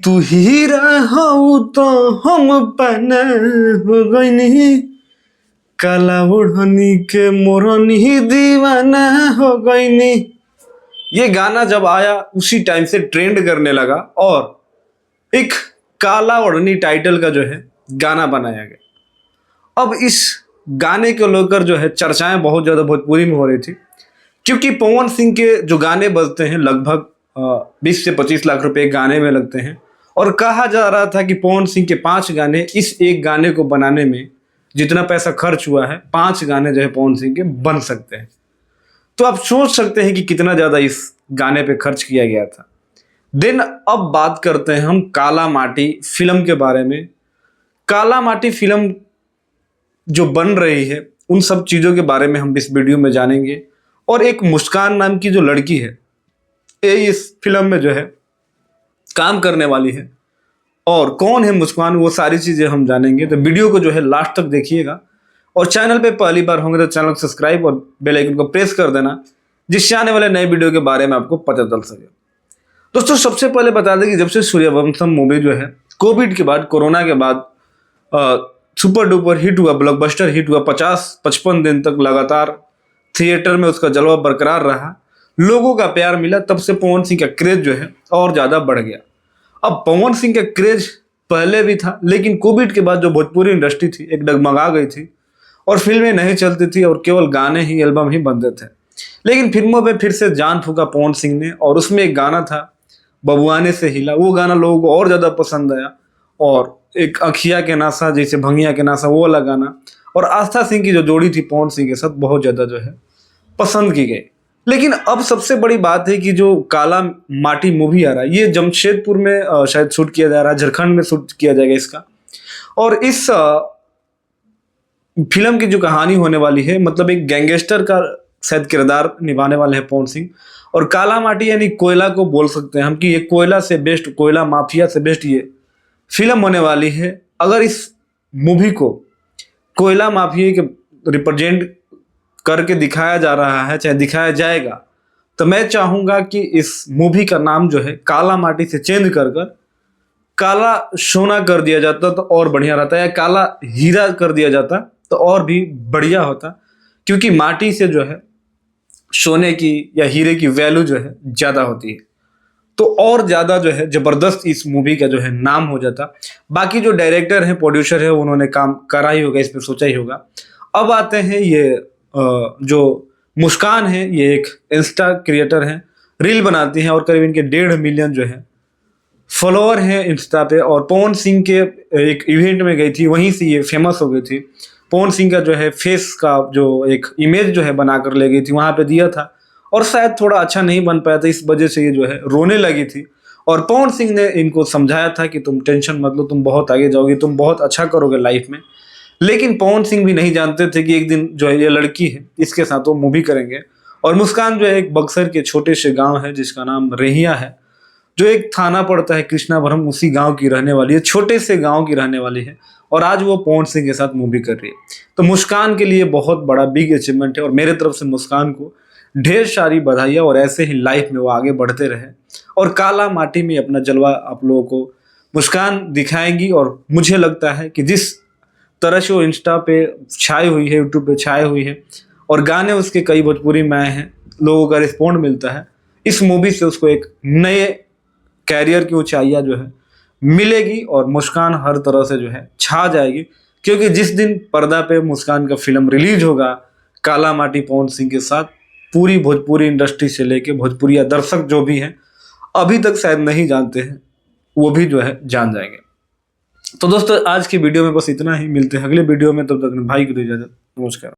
तू हीरा हो तो हम पन हो गईनी, काला ओढ़नी के मोरनी दीवाना हो गईनी। ये गाना जब आया उसी टाइम से ट्रेंड करने लगा और एक काला ओढ़नी टाइटल का जो है गाना बनाया गया। अब इस गाने को लेकर जो है चर्चाएं बहुत ज़्यादा भोजपुरी में हो रही थी, क्योंकि पवन सिंह के जो गाने बजते हैं लगभग 20 से 25 लाख रुपए एक गाने में लगते हैं, और कहा जा रहा था कि पवन सिंह के 5 गाने इस एक गाने को बनाने में जितना पैसा खर्च हुआ है 5 गाने जो है पवन सिंह के बन सकते हैं। तो आप सोच सकते हैं कि कितना ज़्यादा इस गाने पे खर्च किया गया था। देन अब बात करते हैं हम काला माटी फिल्म के बारे में। काला माटी फिल्म जो बन रही है उन सब चीज़ों के बारे में हम इस वीडियो में जानेंगे, और एक मुस्कान नाम की जो लड़की है ये इस फिल्म में जो है काम करने वाली है, और कौन है मुस्कान वो सारी चीज़ें हम जानेंगे। तो वीडियो को जो है लास्ट तक देखिएगा, और चैनल पे पहली बार होंगे तो चैनल को सब्सक्राइब और बेल आइकन को प्रेस कर देना, जिससे आने वाले नए वीडियो के बारे में आपको पता चल सके। दोस्तों सबसे पहले बता दें कि जब से सूर्यवंशम मूवी जो है कोविड के बाद, कोरोना के बाद सुपर डुपर हिट हुआ, ब्लॉकबस्टर हिट हुआ, 50-55 दिन तक लगातार थिएटर में उसका जलवा बरकरार रहा, लोगों का प्यार मिला, तब से पवन सिंह का क्रेज जो है और ज़्यादा बढ़ गया। अब पवन सिंह का क्रेज पहले भी था, लेकिन कोविड के बाद जो भोजपुरी इंडस्ट्री थी एक डगमगा गई थी और फिल्में नहीं चलती थी और केवल गाने ही, एल्बम ही बनते थे। लेकिन फिल्मों में फिर से जान फूंका पवन सिंह ने, और उसमें एक गाना था बबुआने से हिला, वो गाना लोगों को और ज़्यादा पसंद आया। और एक अखिया के नासा जैसे भंगिया के नासा वो वाला गाना, और आस्था सिंह की जो जोड़ी थी पवन सिंह के साथ बहुत ज़्यादा जो है पसंद की गई। लेकिन अब सबसे बड़ी बात है कि जो काला माटी मूवी आ रहा है ये जमशेदपुर में शायद शूट किया जा रहा है, झारखंड में शूट किया जाएगा इसका। और इस फिल्म की जो कहानी होने वाली है, मतलब एक गैंगस्टर का शायद किरदार निभाने वाले हैं पवन सिंह। और काला माटी यानी कोयला को बोल सकते हैं हम कि ये कोयला से बेस्ट, कोयला माफिया से बेस्ट ये फिल्म होने वाली है। अगर इस मूवी को कोयला माफिया के रिप्रेजेंट करके दिखाया जा रहा है, चाहे दिखाया जाएगा, तो मैं चाहूँगा कि इस मूवी का नाम जो है काला माटी से चेंज कर काला सोना कर दिया जाता तो और बढ़िया रहता, या काला हीरा कर दिया जाता तो और भी बढ़िया होता, क्योंकि माटी से जो है सोने की या हीरे की वैल्यू जो है ज़्यादा होती है, तो और ज़्यादा जो है ज़बरदस्त इस मूवी का जो है नाम हो जाता। बाकी जो डायरेक्टर हैं, प्रोड्यूसर है, उन्होंने काम करा ही होगा, इस पर सोचा ही होगा। अब आते हैं ये जो मुस्कान है, ये एक इंस्टा क्रिएटर हैं, रील बनाती हैं और करीब इनके 1.5 मिलियन जो है फॉलोअर हैं इंस्टा पे। और पवन सिंह के एक इवेंट में गई थी, वहीं से ये फेमस हो गई थी। पवन सिंह का जो है फेस का जो एक इमेज जो है बनाकर ले गई थी, वहाँ पे दिया था, और शायद थोड़ा अच्छा नहीं बन पाया था, इस वजह से ये जो है रोने लगी थी। और पवन सिंह ने इनको समझाया था कि तुम टेंशन मत लो, तुम बहुत आगे जाओगे, तुम बहुत अच्छा करोगे लाइफ में। लेकिन पवन सिंह भी नहीं जानते थे कि एक दिन जो है ये लड़की है इसके साथ वो मूवी करेंगे। और मुस्कान जो है एक बक्सर के छोटे से गांव है जिसका नाम रेहिया है, जो एक थाना पड़ता है कृष्णाभरम, उसी गांव की रहने वाली है, छोटे से गांव की रहने वाली है, और आज वो पवन सिंह के साथ मूवी कर रही है। तो मुस्कान के लिए बहुत बड़ा बिग अचीवमेंट है, और मेरे तरफ से मुस्कान को ढेर सारी बधाइयाँ, और ऐसे ही लाइफ में वो आगे बढ़ते रहे और काला माटी में अपना जलवा आप लोगों को मुस्कान दिखाएंगी। और मुझे लगता है कि जिस तरह से वो इंस्टा पे छाई हुई है, यूट्यूब पे छाई हुई है, और गाने उसके कई भोजपुरी में आए हैं, लोगों का रिस्पॉन्ड मिलता है, इस मूवी से उसको एक नए कैरियर की ऊंचाइयाँ जो है मिलेगी, और मुस्कान हर तरह से जो है छा जाएगी। क्योंकि जिस दिन पर्दा पे मुस्कान का फिल्म रिलीज होगा काला माटी पवन सिंह के साथ, पूरी भोजपुरी इंडस्ट्री से लेके भोजपुरिया दर्शक जो भी हैं अभी तक शायद नहीं जानते हैं, वो भी जो है जान जाएंगे। तो दोस्तों आज की वीडियो में बस इतना ही, मिलते हैं अगले वीडियो में, तब तक भाई को दो इजाजत, नमस्कार।